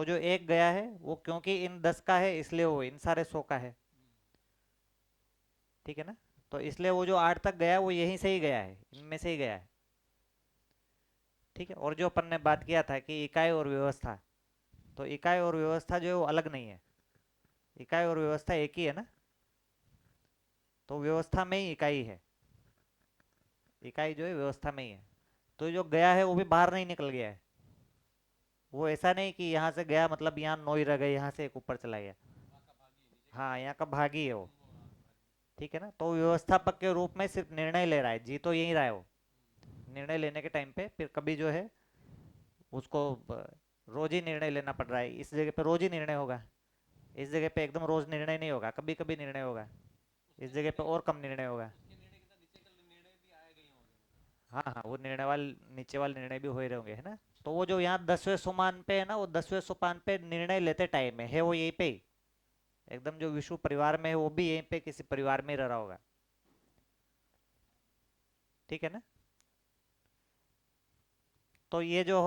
तो जो एक गया है वो क्योंकि इन 10 का है इसलिए वो इन सारे 100 का है। ठीक है ना। तो इसलिए वो जो 8 तक गया है वो यहीं से ही गया है, इनमें से ही गया है। ठीक है। और जो अपन ने बात किया था कि इकाई और व्यवस्था, तो इकाई और व्यवस्था जो है वो अलग नहीं है। इकाई और व्यवस्था एक ही है ना। तो व्यवस्था में ही इकाई है, इकाई जो है व्यवस्था में ही है। तो जो गया है वो भी बाहर नहीं निकल गया है। वो ऐसा नहीं कि यहाँ से गया मतलब यहाँ 9 ही रह गए, यहाँ से एक ऊपर चला गया। हाँ, यहाँ का भागी है वो। ठीक है ना। तो व्यवस्थापक के रूप में सिर्फ निर्णय ले रहा है, जी तो यही रहा है वो। निर्णय लेने के टाइम पे फिर कभी जो है उसको रोज ही निर्णय लेना पड़ रहा है, इस जगह पे रोज ही निर्णय होगा, इस जगह पे एकदम रोज निर्णय नहीं होगा, कभी कभी निर्णय होगा, इस जगह पे और कम निर्णय होगा। हाँ हाँ, वो निर्णय वाले नीचे वाले निर्णय भी हो ही रहोगे, है ना। तो वो जो यहाँ 10वें सोपान पे है ना, वो 10वें सोपान पे निर्णय लेते टाइम है वो यहीं पे ही। एकदम जो विष्णु परिवार में है वो भी यहीं पे किसी परिवार में ही रह रहा होगा। ठीक है ना। तो ये जो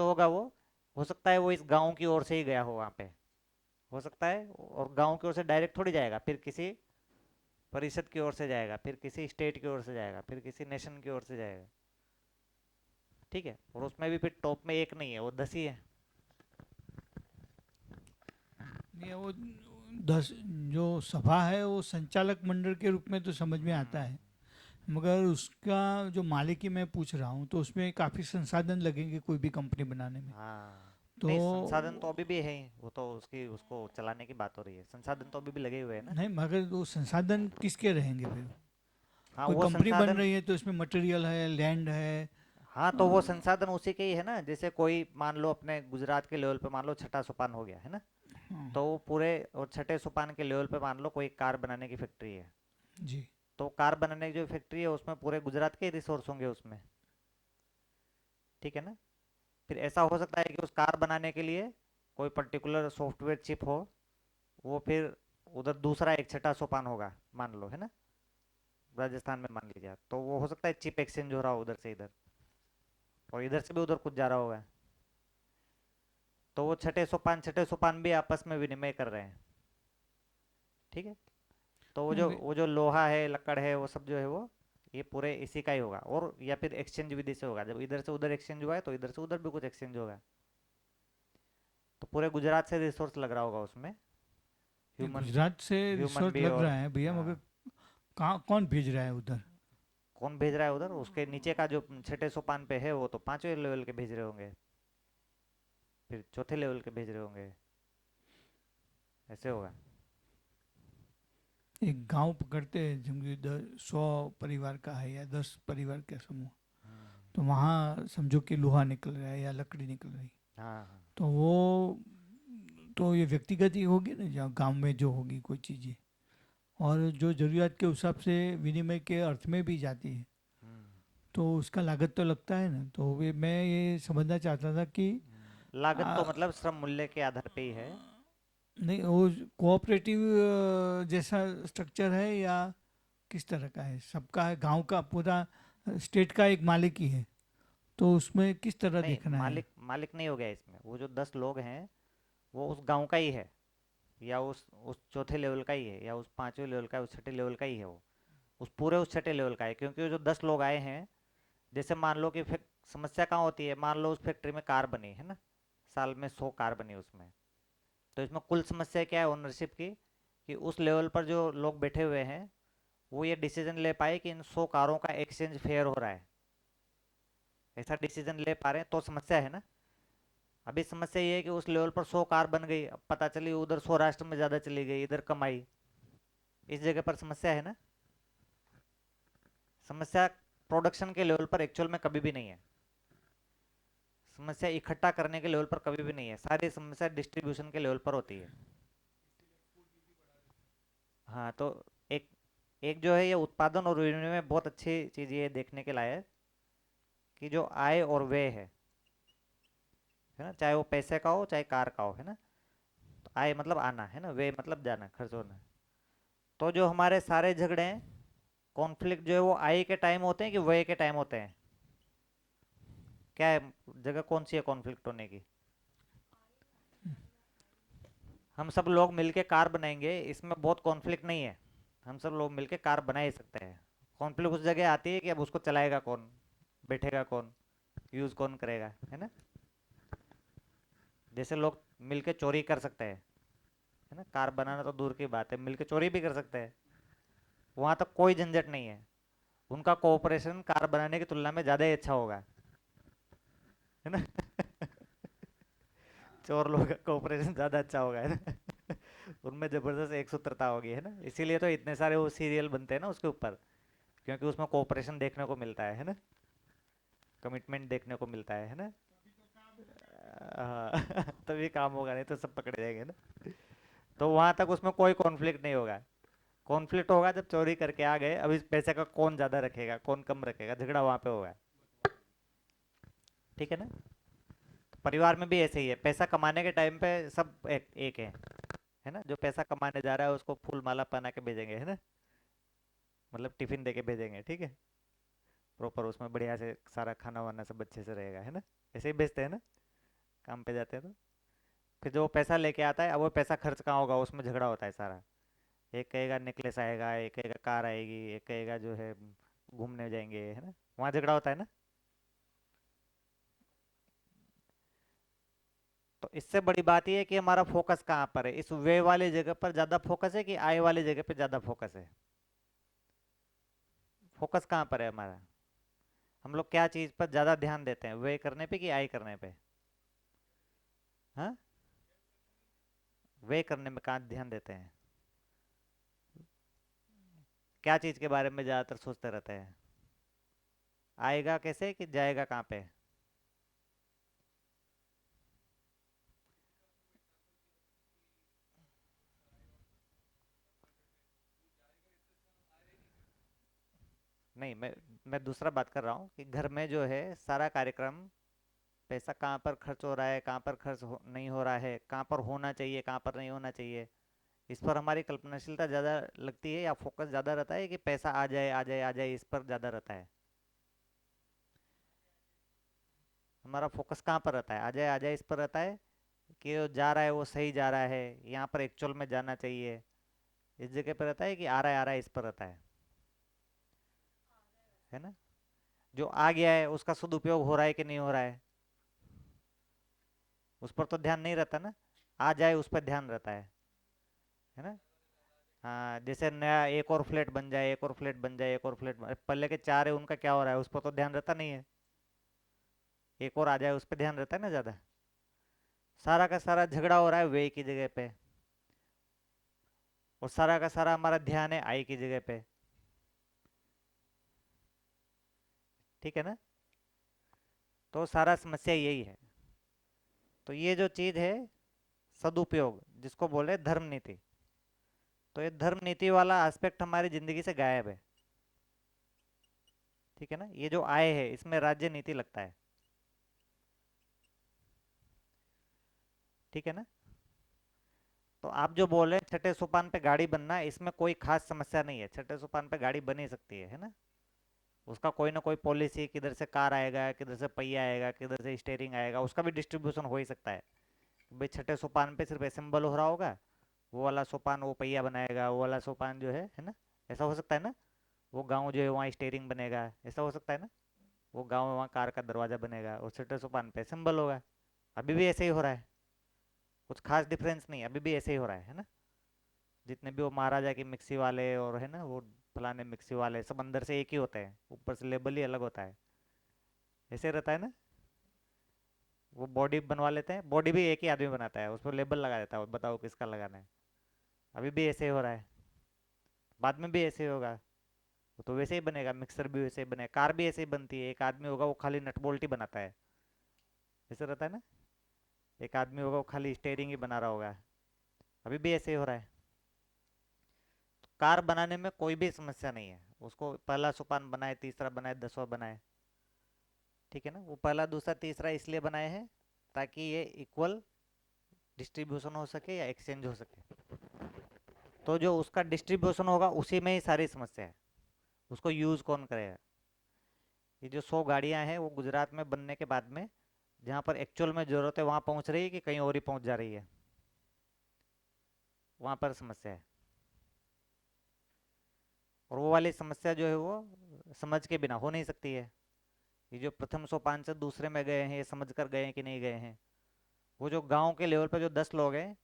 होगा वो हो सकता है वो इस गांव की ओर से ही गया हो वहां पे, हो सकता है। और गांव की ओर से डायरेक्ट थोड़ी जाएगा, फिर किसी परिषद की ओर से जाएगा, फिर किसी स्टेट की ओर से जाएगा, फिर किसी नेशन की ओर से जाएगा। ठीक है। और उसमें भी फिर टॉप में एक नहीं है, वो 10 ही है। ये वो 10 जो सभा है वो संचालक मंडल के रूप में तो समझ में आता हम्म। है, मगर उसका जो मालिकी मैं पूछ रहा हूँ तो उसमें काफ़ी संसाधन लगेंगे कोई भी कंपनी बनाने में। हाँ। तो नहीं, संसाधन तो अभी भी है ही, वो तो उसकी उसको चलाने की बात हो रही है, संसाधन तो अभी भी लगे हुए हैं ना। नहीं, मगर वो संसाधन किसके रहेंगे फिर? हाँ कोई वो कंपनी बन संसाधन। रही है तो इसमें मटेरियल है, लैंड है। हाँ तो वो संसाधन उसी के ही है ना, जैसे कोई मान लो अपने गुजरात के लेवल पे मान लो छठा सोपान हो गया है ना। हाँ, तो वो पूरे और छठे सोपान के लेवल पे मान लो कोई कार बनाने की फैक्ट्री है। जी। तो कार बनाने की जो फैक्ट्री है उसमें पूरे गुजरात के रिसोर्स होंगे उसमें। ठीक है ना। फिर ऐसा हो सकता है कि उस कार बनाने के लिए कोई पर्टिकुलर सॉफ्टवेयर चिप हो, वो फिर उधर दूसरा एक छठा सोपान होगा मान लो, है ना। राजस्थान में मान लीजिए आप, तो वो हो सकता है चिप एक्सचेंज हो रहा हो उधर से इधर, और इधर से भी उधर कुछ जा रहा होगा। तो वो छठे सोपान भी आपस में विनिमय कर रहे हैं। ठीक है। तो नहीं, वो जो लोहा है लकड़ है वो सब जो है वो ये पूरे इसी का ही होगा, और या फिर एक्सचेंज विधि से होगा, जब इधर से उधर एक्सचेंज हुआ है तो इधर से उधर भी कुछ एक्सचेंज होगा। तो पूरे गुजरात से रिसोर्स लग रहा होगा उसमें। ये ह्यूमन, गुजरात से ह्यूमन रिसोर्ट भी लग और रहा है भैया, मगर हाँ। कहाँ कौन भेज रहा है उधर? कौन भेज रहा है उधर, उसके नीचे का जो छठे सोपान पे है वो तो पांचवें लेवल के भेज रहे होंगे, फिर चौथे लेवल के भेज रहे होंगे, ऐसे होगा। एक गांव पकड़ते हैं जिनकी 100 परिवार का है या 10 परिवार का समूह, हम्म। तो वहाँ समझो कि लोहा निकल रहा है या लकड़ी निकल रही, हाँ हाँ। तो वो तो ये व्यक्तिगत ही होगी ना, जहाँ गांव में जो होगी कोई चीज़ें, और जो ज़रूरत के हिसाब से विनिमय के अर्थ में भी जाती है, हम्म। तो उसका लागत तो लगता है ना। तो वे मैं ये समझना चाहता था कि लागत आ, तो मतलब श्रम मूल्य के आधार पे ही है। नहीं, वो कोऑपरेटिव जैसा स्ट्रक्चर है या किस तरह का है? सबका है, गांव का पूरा स्टेट का एक मालिक ही है, तो उसमें किस तरह नहीं, देखना है? मालिक मालिक नहीं हो गया इसमें, वो जो 10 लोग हैं वो उस गांव का ही है, या उस चौथे लेवल का ही है, या उस पांचवें लेवल का है, उस छठे लेवल का ही है वो। उस पूरे उस छठे लेवल का है, क्योंकि वो जो 10 लोग आए हैं, जैसे मान लो कि समस्या कहाँ होती है, मान लो उस फैक्ट्री में कार बनी है ना, साल में 100 कार बनी उसमें। तो इसमें कुल समस्या क्या है ओनरशिप की, कि उस लेवल पर जो लोग बैठे हुए हैं वो ये डिसीजन ले पाए कि इन 100 कारों का एक्सचेंज फेयर हो रहा है, ऐसा डिसीजन ले पा रहे हैं तो समस्या है ना। अभी समस्या ये है कि उस लेवल पर 100 कार बन गई, अब पता चली उधर सौराष्ट्र में ज़्यादा चली गई, इधर कम आई, इस जगह पर समस्या है ना। समस्या प्रोडक्शन के लेवल पर एक्चुअल में कभी भी नहीं है, समस्या इकट्ठा करने के लेवल पर कभी भी नहीं है, सारी समस्या डिस्ट्रीब्यूशन के लेवल पर होती है। हाँ तो एक एक जो है ये उत्पादन और विनिमय में बहुत अच्छी चीज़ ये देखने के लायक, कि जो आय और व्यय है ना, चाहे वो पैसे का हो चाहे कार का हो, है ना। तो आय मतलब आना है ना, व्यय मतलब जाना, खर्च होना। तो जो हमारे सारे झगड़े हैं, कॉन्फ्लिक्ट जो है वो आय के टाइम होते हैं कि व्यय के टाइम होते हैं, क्या है, जगह कौन सी है कॉन्फ्लिक्ट होने की। हम सब लोग मिलके कार बनाएंगे, इसमें बहुत कॉन्फ्लिक्ट नहीं है। हम सब लोग मिलके कार बना ही सकते हैं। कॉन्फ्लिक्ट उस जगह आती है कि अब उसको चलाएगा कौन, बैठेगा कौन, यूज कौन करेगा, है ना। जैसे लोग मिलके चोरी कर सकते हैं, है ना, कार बनाना तो दूर की बात है, मिलके चोरी भी कर सकते हैं। वहां तक कोई झंझट नहीं है। उनका कोऑपरेशन कार बनाने की तुलना में ज्यादा ही अच्छा होगा, है ना। चोर लोगों का कोऑपरेशन ज्यादा अच्छा होगा, है ना। उनमें जबरदस्त एक सूत्रता होगी, है ना। इसीलिए तो इतने सारे वो सीरियल बनते हैं ना उसके ऊपर, क्योंकि उसमें कोऑपरेशन देखने को मिलता है ना, कमिटमेंट देखने को मिलता है ना। हाँ, तभी काम होगा, नहीं तो सब पकड़े जाएंगे ना। तो वहां तक उसमें कोई कॉन्फ्लिक्ट नहीं होगा। कॉन्फ्लिक्ट होगा जब चोरी करके आ गए, अब इस पैसे का कौन ज्यादा रखेगा कौन कम रखेगा, झगड़ा वहां पे होगा। ठीक है ना। तो परिवार में भी ऐसे ही है, पैसा कमाने के टाइम पे सब एक है ना। जो पैसा कमाने जा रहा है उसको फूल माला पहना के भेजेंगे, है ना, मतलब टिफिन दे के भेजेंगे, ठीक है, प्रॉपर उसमें बढ़िया से सारा खाना वाना सब अच्छे से रहेगा, है ना। ऐसे ही भेजते हैं ना, काम पे जाते हैं तो। फिर जो वो पैसा लेके आता है, अब वो पैसा खर्च कहाँ होगा, उसमें झगड़ा होता है सारा। एक कहेगा नेकलेस आएगा, एक कहेगा कार आएगी, एक कहेगा जो है घूमने जाएंगे, है ना। वहाँ झगड़ा होता है ना। तो इससे बड़ी बात यह है कि हमारा फोकस कहाँ पर है, इस वे वाली जगह पर ज्यादा फोकस है कि आय वाली जगह पे ज्यादा फोकस है। फोकस कहाँ पर है हमारा, हम लोग क्या चीज पर ज्यादा ध्यान देते हैं, वे करने पे कि आय करने पे। हाँ, वे करने में कहाँ ध्यान देते हैं, क्या चीज के बारे में ज्यादातर सोचते रहते हैं, आएगा कैसे कि जाएगा कहाँ पे। नहीं, मैं दूसरा बात कर रहा हूँ कि घर में जो है सारा कार्यक्रम, पैसा कहाँ पर खर्च हो रहा है, कहाँ पर नहीं हो रहा है, कहाँ पर होना चाहिए, कहाँ पर नहीं होना चाहिए, इस पर हमारी कल्पनाशीलता ज़्यादा लगती है, या फोकस ज़्यादा रहता है कि पैसा आ जाए आ जाए आ जाए, इस पर ज़्यादा रहता है। हमारा फोकस कहाँ पर रहता है, आ जाए आ जाए इस पर रहता है, कि वो जा रहा है वो सही जा रहा है, यहाँ पर एक्चुअल में जाना चाहिए, इस जगह पर रहता है, कि आ रहा है इस पर रहता है ना। जो आ गया है उसका सदुपयोग हो रहा है कि नहीं हो रहा है, उस पर तो ध्यान नहीं रहता ना। आ जाए उस पर ध्यान रहता है ना। हाँ, जैसे नया एक और फ्लैट बन जाए, एक और फ्लैट बन जाए, एक और फ्लैट पहले के चार है उनका क्या हो रहा है, उस पर तो ध्यान रहता नहीं है। एक और आ जाए उस पर ध्यान रहता है ना ज्यादा। सारा का सारा झगड़ा हो रहा है वे की जगह पे, और सारा का सारा हमारा ध्यान है आई की जगह पे। ठीक है ना। तो सारा समस्या यही है। तो ये जो चीज है सदुपयोग, जिसको बोले धर्म नीति, तो ये धर्म नीति वाला एस्पेक्ट हमारी जिंदगी से गायब है। ठीक है ना। ये जो आय है इसमें राज्य नीति लगता है। ठीक है ना। तो आप जो बोल रहे हैं छठे सोपान पे गाड़ी बनना, इसमें कोई खास समस्या नहीं है, छठे सोपान पे गाड़ी बन ही सकती है ना। उसका कोई ना कोई पॉलिसी, किधर से कार आएगा, किधर से पहिया आएगा, किधर से स्टेयरिंग आएगा, उसका भी डिस्ट्रीब्यूशन हो ही सकता है। भाई छठे सोपान पे सिर्फ असेंबल हो रहा होगा, वो वाला सोपान वो पहिया बनाएगा, वो वाला सोपान जो है ना। ऐसा हो सकता है ना। वो गाँव जो है वहाँ स्टेयरिंग बनेगा, ऐसा हो सकता है ना। वो गाँव में वहाँ कार का दरवाजा बनेगा, और छठे सोपान पे असेंबल होगा। अभी भी ऐसे ही हो रहा है, कुछ खास डिफरेंस नहीं, अभी भी ऐसे ही हो रहा है ना। जितने भी वो महाराजा की मिक्सी वाले और है ना वो फलाने मिक्सी वाले, सब अंदर से एक ही होते हैं, ऊपर से लेबल ही अलग होता है। ऐसे रहता है ना। वो बॉडी बनवा लेते हैं, बॉडी भी एक ही आदमी बनाता है, उस पर लेबल लगा देता है, बताओ किसका लगाना है। अभी भी ऐसे ही हो रहा है, बाद में भी ऐसे ही होगा। वो तो वैसे ही बनेगा, मिक्सर भी वैसे ही बनेगा, कार भी ऐसे ही बनती है, एक आदमी होगा वो खाली नट बोल्ट ही बनाता है। ऐसे रहता है ना। एक आदमी होगा वो खाली स्टेयरिंग ही बना रहा होगा। अभी भी ऐसे ही हो रहा है। कार बनाने में कोई भी समस्या नहीं है, उसको पहला सोपान बनाए, तीसरा बनाए, 10वां बनाए। ठीक है ना। वो पहला दूसरा तीसरा इसलिए बनाए हैं ताकि ये इक्वल डिस्ट्रीब्यूशन हो सके या एक्सचेंज हो सके। तो जो उसका डिस्ट्रीब्यूशन होगा उसी में ही सारी समस्या है, उसको यूज कौन करेगा। ये जो 100 गाड़ियां हैं वो गुजरात में बनने के बाद में, जहाँ पर एक्चुअल में जरूरत है वहां पहुंच रही है कि कहीं और ही पहुंच जा रही है। वहां पर समस्या है। और वो वाली समस्या जो है वो समझ के बिना हो नहीं सकती है। ये जो प्रथम सोपान से दूसरे में गए हैं, ये समझ कर गए हैं कि नहीं गए हैं। वो जो गांव के लेवल पर जो 10 लोग हैं,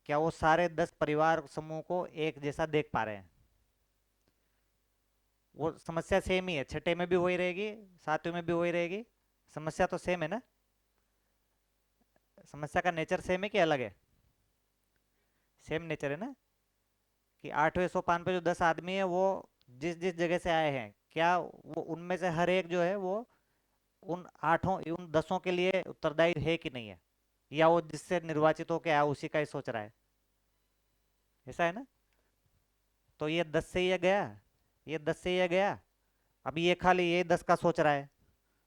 क्या वो सारे 10 परिवार समूह को एक जैसा देख पा रहे हैं? वो समस्या सेम ही है, छठे में भी वही रहेगी, सातवें में भी वही रहेगी। समस्या तो सेम है ना। समस्या का नेचर सेम है कि अलग है? सेम नेचर है ना। कि 8वें सोपान पे जो 10 आदमी है वो जिस जिस जगह से आए हैं, क्या वो उनमें से हर एक जो है वो उन 8 उन 10 के लिए उत्तरदायी है कि नहीं है? या वो जिससे निर्वाचित होके आया उसी का ही सोच रहा है? ऐसा है ना। तो ये 10 से ये गया, ये 10 से ये गया। अब ये खाली ये 10 का सोच रहा है,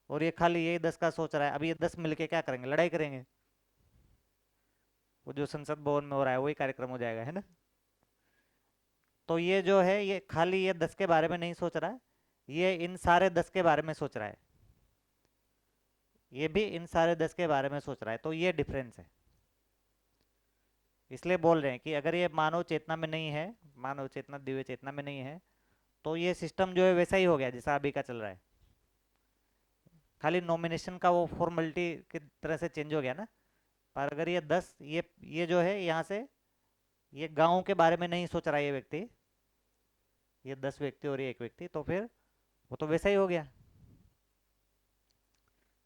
और ये खाली ये 10 का सोच रहा है। अब ये 10 मिलके क्या करेंगे? लड़ाई करेंगे। वो जो संसद भवन में हो रहा है वही कार्यक्रम हो जाएगा, है ना। तो ये जो है ये खाली ये 10 के बारे में नहीं सोच रहा है, ये इन सारे 10 के बारे में सोच रहा है। ये भी इन सारे 10 के बारे में सोच रहा है। तो ये डिफरेंस है। इसलिए बोल रहे हैं कि अगर ये मानव चेतना में नहीं है, मानव चेतना दिव्य चेतना में नहीं है, तो ये सिस्टम जो है वैसा ही हो गया जैसा अभी का चल रहा है। खाली नॉमिनेशन का वो फॉर्मेलिटी की तरह से चेंज हो गया ना। पर अगर ये 10 ये जो है यहाँ से ये गाँव के बारे में नहीं सोच रहा है ये व्यक्ति, ये 10 व्यक्ति और ये एक व्यक्ति, तो फिर वो तो वैसा ही हो गया।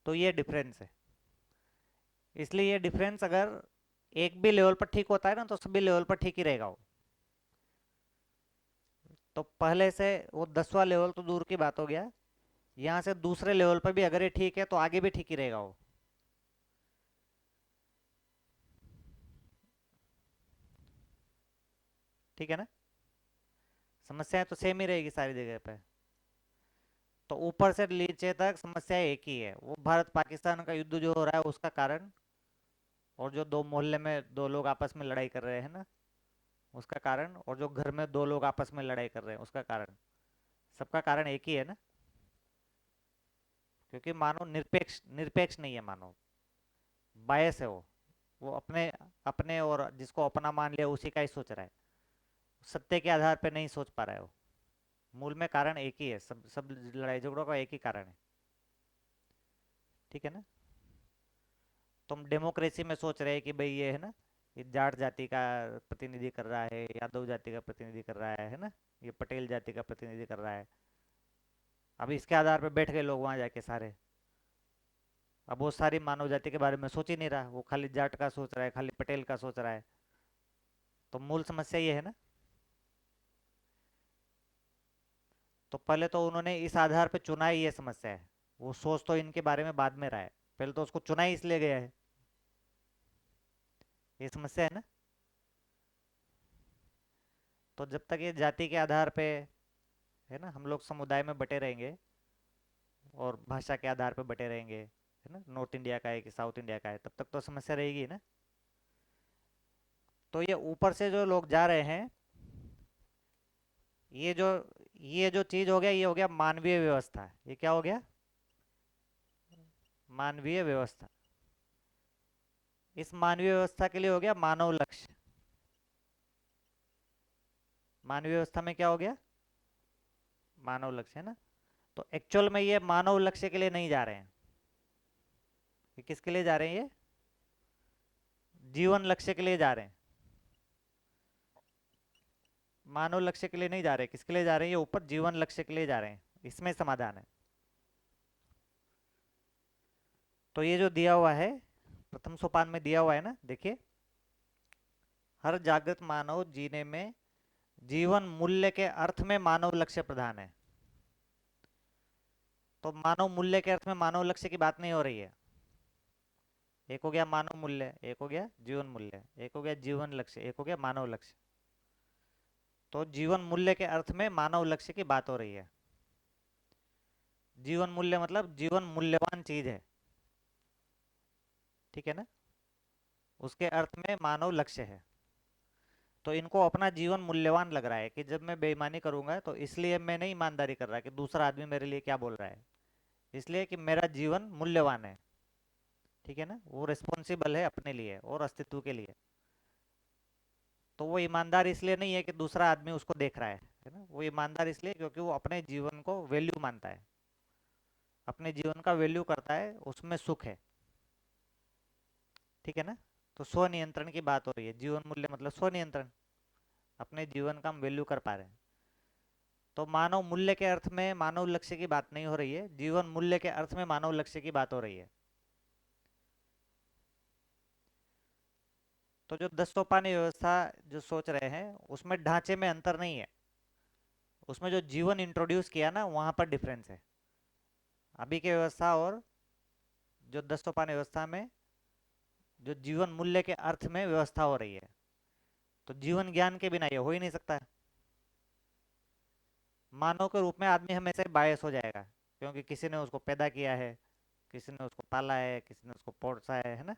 तो ये डिफरेंस है। इसलिए ये डिफरेंस अगर एक भी लेवल पर ठीक होता है ना, तो सभी लेवल पर ठीक ही रहेगा वो। तो पहले से वो 10वां लेवल तो दूर की बात हो गया, यहाँ से दूसरे लेवल पर भी अगर ये ठीक है तो आगे भी ठीक ही रहेगा वो। ठीक है ना। समस्याएं तो सेम ही रहेगी सारी जगह पे। तो ऊपर से नीचे तक समस्या एक ही है, वो भारत पाकिस्तान का युद्ध जो हो रहा है उसका कारण, और जो दो मोहल्ले में दो लोग आपस में लड़ाई कर रहे हैं ना उसका कारण, और जो घर में दो लोग आपस में लड़ाई कर रहे हैं उसका कारण। सबका कारण एक ही है ना। क्योंकि मानव निरपेक्ष निरपेक्ष नहीं है, मानव बायस है वो अपने अपने और जिसको अपना मान लिया उसी का ही सोच रहा है। सत्य के आधार पे नहीं सोच पा रहा है वो। मूल में कारण एक ही है, सब सब लड़ाई झगड़ों का एक ही कारण है। ठीक है ना। तो हम डेमोक्रेसी में सोच रहे हैं कि भाई ये है ना, ये जाट जाति का प्रतिनिधि कर रहा है, यादव जाति का प्रतिनिधि कर रहा है ना, ये पटेल जाति का प्रतिनिधि कर रहा है। अब इसके आधार पे बैठ गए लोग वहां जाके सारे। अब वो सारी मानव जाति के बारे में सोच ही नहीं रहा, वो खाली जाट का सोच रहा है, खाली पटेल का सोच रहा है। तो मूल समस्या ये है ना। तो पहले तो उन्होंने इस आधार पे चुना ही, ये समस्या है। वो सोच तो इनके बारे में बाद में रहा है, पहले तो उसको चुना ही इसलिए गया है। ये समस्या है ना। तो जब तक ये जाति के आधार पे है ना हम लोग समुदाय में बटे रहेंगे, और भाषा के आधार पे बटे रहेंगे, है ना, नॉर्थ इंडिया का है कि साउथ इंडिया का है, तब तक तो समस्या रहेगी ना। तो ये ऊपर से जो लोग जा रहे हैं, ये जो ये जो चीज हो गया, ये हो गया मानवीय व्यवस्था। ये क्या हो गया? मानवीय व्यवस्था। इस मानवीय व्यवस्था के लिए हो गया मानव लक्ष्य। मानवीय व्यवस्था में क्या हो गया? मानव लक्ष्य, है ना। तो एक्चुअल में ये मानव लक्ष्य के लिए नहीं जा रहे हैं। ये किसके लिए जा रहे हैं? ये जीवन लक्ष्य के लिए जा रहे हैं। मानव लक्ष्य के लिए नहीं जा रहे। किसके लिए जा रहे हैं? ये ऊपर जीवन लक्ष्य के लिए जा रहे हैं। इसमें समाधान है। तो ये जो दिया हुआ है प्रथम सोपान में दिया हुआ है ना, देखिए, हर जागृत मानव जीने में जीवन मूल्य के अर्थ में मानव लक्ष्य प्रधान है। तो मानव मूल्य के अर्थ में मानव लक्ष्य की बात नहीं हो रही है। एक हो गया मानव मूल्य, एक हो गया जीवन मूल्य, एक हो गया जीवन लक्ष्य, एक हो गया मानव लक्ष्य। तो जीवन मूल्य के अर्थ में मानव लक्ष्य की बात हो रही है। जीवन मूल्य मतलब जीवन मूल्यवान चीज है। ठीक है ना। उसके अर्थ में मानव लक्ष्य है। तो इनको अपना जीवन मूल्यवान लग रहा है कि जब मैं बेईमानी करूंगा तो इसलिए मैं नहीं ईमानदारी कर रहा कि दूसरा आदमी मेरे लिए क्या बोल रहा है, इसलिए कि मेरा जीवन मूल्यवान है। ठीक है ना। वो रिस्पॉन्सिबल है अपने लिए और अस्तित्व के लिए। तो वो ईमानदार इसलिए नहीं है कि दूसरा आदमी उसको देख रहा है ना। वो ईमानदार इसलिए क्योंकि वो अपने जीवन को वैल्यू मानता है, अपने जीवन का वैल्यू करता है, उसमें सुख है। ठीक है ना। तो स्व नियंत्रण की बात हो रही है, जीवन मूल्य मतलब स्व नियंत्रण, अपने जीवन का हम वैल्यू कर पा रहे हैं। तो मानव मूल्य के अर्थ में मानव लक्ष्य की बात नहीं हो रही है, जीवन मूल्य के अर्थ में मानव लक्ष्य की बात हो रही है। तो जो 10 सोपानी व्यवस्था जो सोच रहे हैं उसमें ढांचे में अंतर नहीं है, उसमें जो जीवन इंट्रोड्यूस किया ना वहां पर डिफरेंस है। अभी की व्यवस्था और जो 10 सोपानी व्यवस्था में जो जीवन मूल्य के अर्थ में व्यवस्था हो रही है, तो जीवन ज्ञान के बिना ये हो ही नहीं सकता है। मानव के रूप में आदमी हमेशा बायस हो जाएगा, क्योंकि किसी ने उसको पैदा किया है, किसी ने उसको पाला है, किसी ने उसको पोसा है ना।